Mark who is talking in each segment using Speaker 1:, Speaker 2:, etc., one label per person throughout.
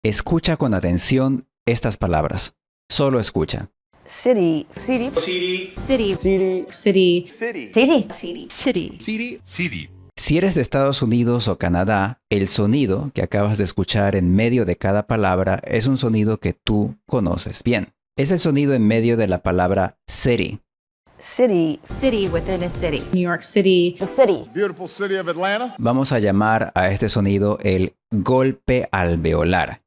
Speaker 1: Escucha con atención estas palabras. Solo escucha.
Speaker 2: City.
Speaker 3: City.
Speaker 4: City.
Speaker 3: City.
Speaker 4: City.
Speaker 3: City.
Speaker 4: City.
Speaker 2: City.
Speaker 3: City.
Speaker 4: City.
Speaker 5: City.
Speaker 1: Si eres de Estados Unidos o Canadá, el sonido que acabas de escuchar en medio de cada palabra es un sonido que tú conoces bien. Es el sonido en medio de la palabra city.
Speaker 2: City.
Speaker 3: City within a city. New York City.
Speaker 2: The city.
Speaker 5: Beautiful city of Atlanta.
Speaker 1: Vamos a llamar a este sonido el golpe alveolar,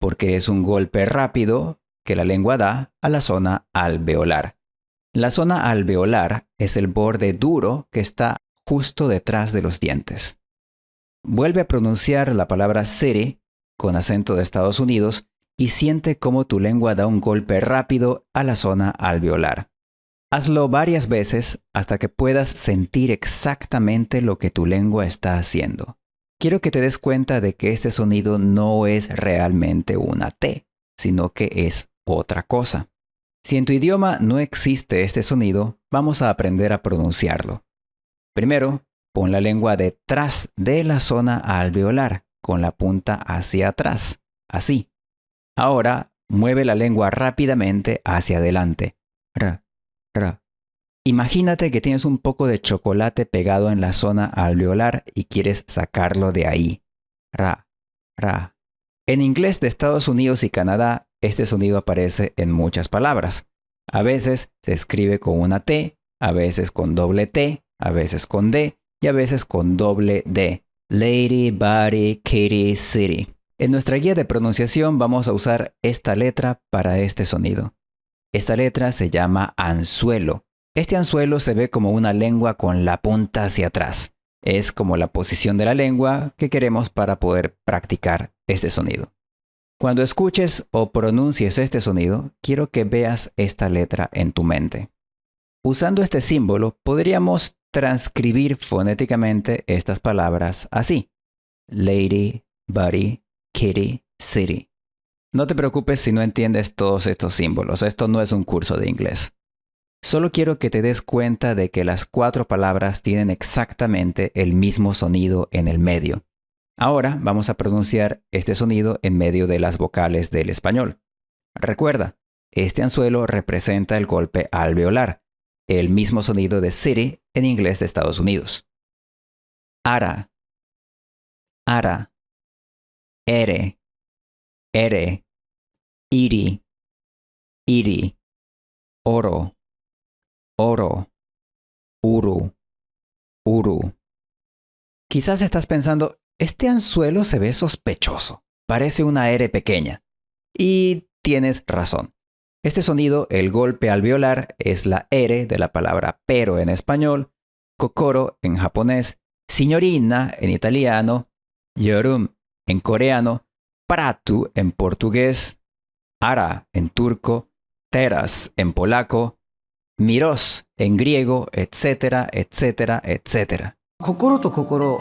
Speaker 1: porque es un golpe rápido que la lengua da a la zona alveolar. La zona alveolar es el borde duro que está justo detrás de los dientes. Vuelve a pronunciar la palabra city con acento de Estados Unidos y siente cómo tu lengua da un golpe rápido a la zona alveolar. Hazlo varias veces hasta que puedas sentir exactamente lo que tu lengua está haciendo. Quiero que te des cuenta de que este sonido no es realmente una T, sino que es otra cosa. Si en tu idioma no existe este sonido, vamos a aprender a pronunciarlo. Primero, pon la lengua detrás de la zona alveolar, con la punta hacia atrás, así. Ahora, mueve la lengua rápidamente hacia adelante. Ra, ra. Imagínate que tienes un poco de chocolate pegado en la zona alveolar y quieres sacarlo de ahí. Ra, ra. En inglés de Estados Unidos y Canadá, este sonido aparece en muchas palabras. A veces se escribe con una T, a veces con doble T, a veces con D y a veces con doble D. Lady, body, kitty, city. En nuestra guía de pronunciación vamos a usar esta letra para este sonido. Esta letra se llama anzuelo. Este anzuelo se ve como una lengua con la punta hacia atrás. Es como la posición de la lengua que queremos para poder practicar este sonido. Cuando escuches o pronuncies este sonido, quiero que veas esta letra en tu mente. Usando este símbolo, podríamos transcribir fonéticamente estas palabras así. Lady, body, kitty, city. No te preocupes si no entiendes todos estos símbolos. Esto no es un curso de inglés. Solo quiero que te des cuenta de que las 4 palabras tienen exactamente el mismo sonido en el medio. Ahora vamos a pronunciar este sonido en medio de las vocales del español. Recuerda, este anzuelo representa el golpe alveolar, el mismo sonido de city en inglés de Estados Unidos. Ara, ara, ere, ere, iri, iri, oro, oro, uru, uru. Quizás estás pensando, este anzuelo se ve sospechoso, parece una R pequeña. Y tienes razón. Este sonido, el golpe alveolar, es la R de la palabra pero en español, kokoro en japonés, signorina en italiano, yorum en coreano, pratu en portugués, ara en turco, teras en polaco, miros en griego, etcétera, etcétera, etcétera.
Speaker 6: Kokoro to kokoro.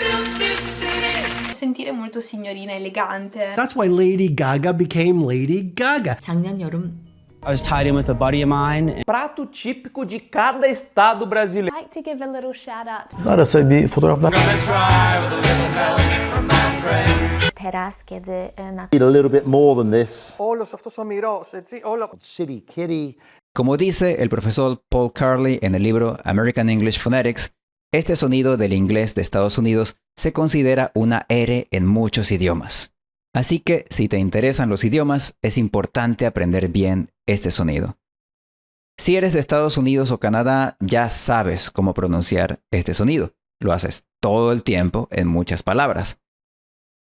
Speaker 7: Sentire molto signorina, elegante.
Speaker 6: That's why Lady Gaga became Lady Gaga.
Speaker 3: 작년 여름.
Speaker 8: I was tied in with a buddy of mine.
Speaker 4: Prato típico de cada estado brasileiro.
Speaker 7: I'd like to give a little shout out to
Speaker 6: Arası bir fotoğraflar.
Speaker 2: Teras kiedy na
Speaker 9: Need a little bit more than this.
Speaker 4: Όλος αυτός ο μυρός, έτσι, όλο.
Speaker 9: City kitty.
Speaker 1: Como dice el profesor Paul Carley en el libro American English Phonetics, este sonido del inglés de Estados Unidos se considera una R en muchos idiomas. Así que, si te interesan los idiomas, es importante aprender bien este sonido. Si eres de Estados Unidos o Canadá, ya sabes cómo pronunciar este sonido. Lo haces todo el tiempo en muchas palabras.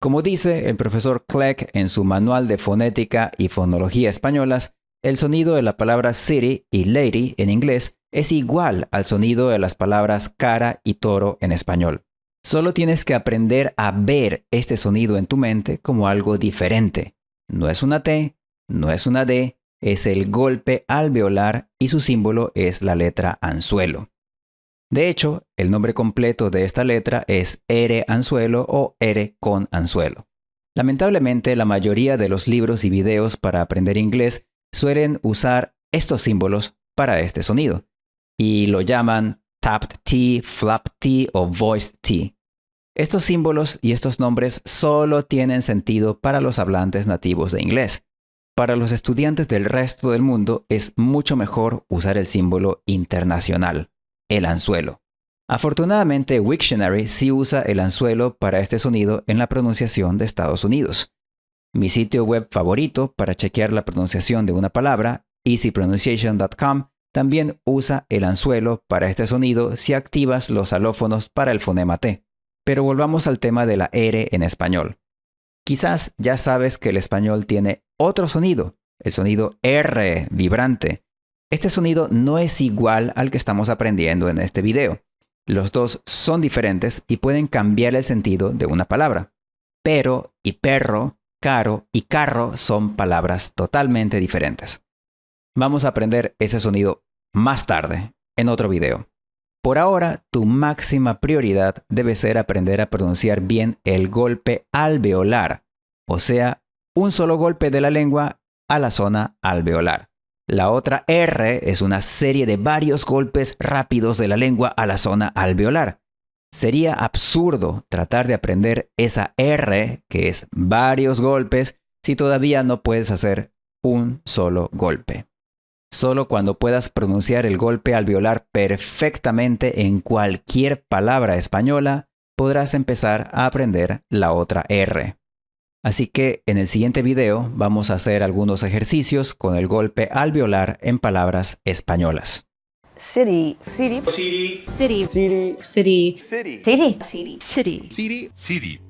Speaker 1: Como dice el profesor Clegg en su Manual de Fonética y Fonología Españolas, el sonido de la palabra city y lady en inglés es igual al sonido de las palabras cara y toro en español. Solo tienes que aprender a ver este sonido en tu mente como algo diferente. No es una T, no es una D, es el golpe alveolar y su símbolo es la letra anzuelo. De hecho, el nombre completo de esta letra es R anzuelo o R con anzuelo. Lamentablemente, la mayoría de los libros y videos para aprender inglés suelen usar estos símbolos para este sonido y lo llaman tapped T, flap T o voiced T. Estos símbolos y estos nombres solo tienen sentido para los hablantes nativos de inglés. Para los estudiantes del resto del mundo es mucho mejor usar el símbolo internacional, el anzuelo. Afortunadamente, Wiktionary sí usa el anzuelo para este sonido en la pronunciación de Estados Unidos. Mi sitio web favorito para chequear la pronunciación de una palabra, easypronunciation.com, también usa el anzuelo para este sonido si activas los alófonos para el fonema T. Pero volvamos al tema de la R en español. Quizás ya sabes que el español tiene otro sonido, el sonido R vibrante. Este sonido no es igual al que estamos aprendiendo en este video. Los dos son diferentes y pueden cambiar el sentido de una palabra. Pero y perro, caro y carro son palabras totalmente diferentes. Vamos a aprender ese sonido más tarde, en otro video. Por ahora, tu máxima prioridad debe ser aprender a pronunciar bien el golpe alveolar, o sea, un solo golpe de la lengua a la zona alveolar. La otra R es una serie de varios golpes rápidos de la lengua a la zona alveolar. Sería absurdo tratar de aprender esa R, que es varios golpes, si todavía no puedes hacer un solo golpe. Solo cuando puedas pronunciar el golpe alveolar perfectamente en cualquier palabra española, podrás empezar a aprender la otra R. Así que en el siguiente video vamos a hacer algunos ejercicios con el golpe alveolar en palabras españolas.
Speaker 2: City.
Speaker 7: City.
Speaker 3: City.
Speaker 7: City.
Speaker 3: City.
Speaker 2: City.
Speaker 7: City.
Speaker 5: CD.